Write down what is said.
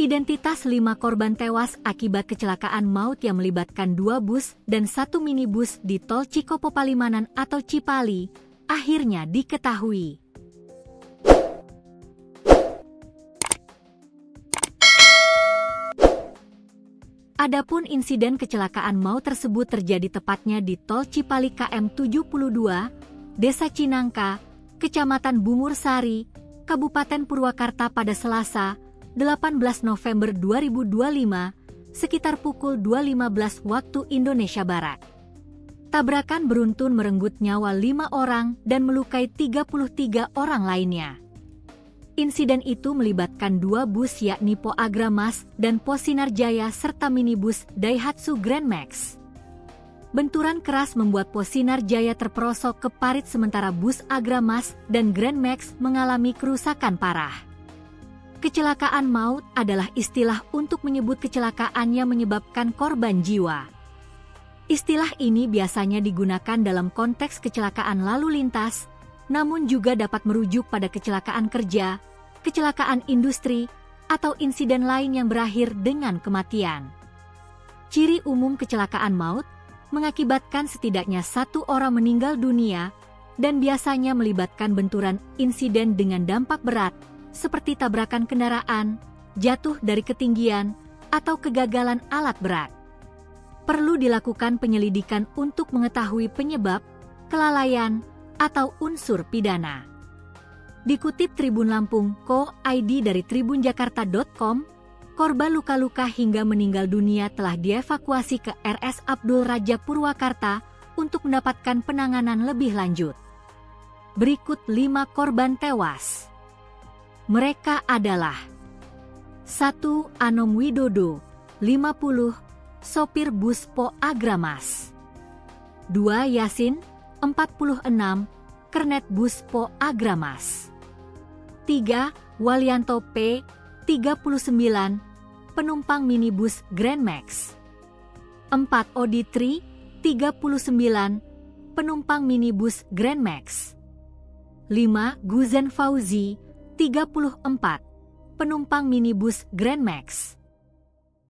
Identitas 5 korban tewas akibat kecelakaan maut yang melibatkan 2 bus dan 1 minibus di Tol Cikopo Palimanan atau Cipali akhirnya diketahui. Adapun insiden kecelakaan maut tersebut terjadi tepatnya di Tol Cipali KM 72, Desa Cinangka, Kecamatan Bungur Sari, Kabupaten Purwakarta pada Selasa, 18 November 2025, sekitar pukul 2.15 waktu Indonesia Barat. Tabrakan beruntun merenggut nyawa 5 orang dan melukai 33 orang lainnya. Insiden itu melibatkan 2 bus yakni Po Agramas dan Po Sinar Jaya serta minibus Daihatsu Grand Max. Benturan keras membuat Po Sinar Jaya terperosok ke parit sementara bus Agramas dan Grand Max mengalami kerusakan parah. Kecelakaan maut adalah istilah untuk menyebut kecelakaan yang menyebabkan korban jiwa. Istilah ini biasanya digunakan dalam konteks kecelakaan lalu lintas, namun juga dapat merujuk pada kecelakaan kerja, kecelakaan industri, atau insiden lain yang berakhir dengan kematian. Ciri umum kecelakaan maut mengakibatkan setidaknya 1 orang meninggal dunia dan biasanya melibatkan benturan insiden dengan dampak berat seperti tabrakan kendaraan, jatuh dari ketinggian, atau kegagalan alat berat. Perlu dilakukan penyelidikan untuk mengetahui penyebab, kelalaian, atau unsur pidana. Dikutip Tribun Lampung Co.id dari tribunjakarta.com, korban luka-luka hingga meninggal dunia telah dievakuasi ke RS Abdul Raja Purwakarta untuk mendapatkan penanganan lebih lanjut. Berikut 5 korban tewas. Mereka adalah 1. Anom Widodo, 50, sopir bus Po Agramas. 2. Yasin, 46, kernet bus Po Agramas. 3. Walianto P, 39, penumpang minibus Grand Max. 4. Oditri, 39, penumpang minibus Grand Max. 5. Guzen Fauzi, 34, penumpang minibus Grand Max.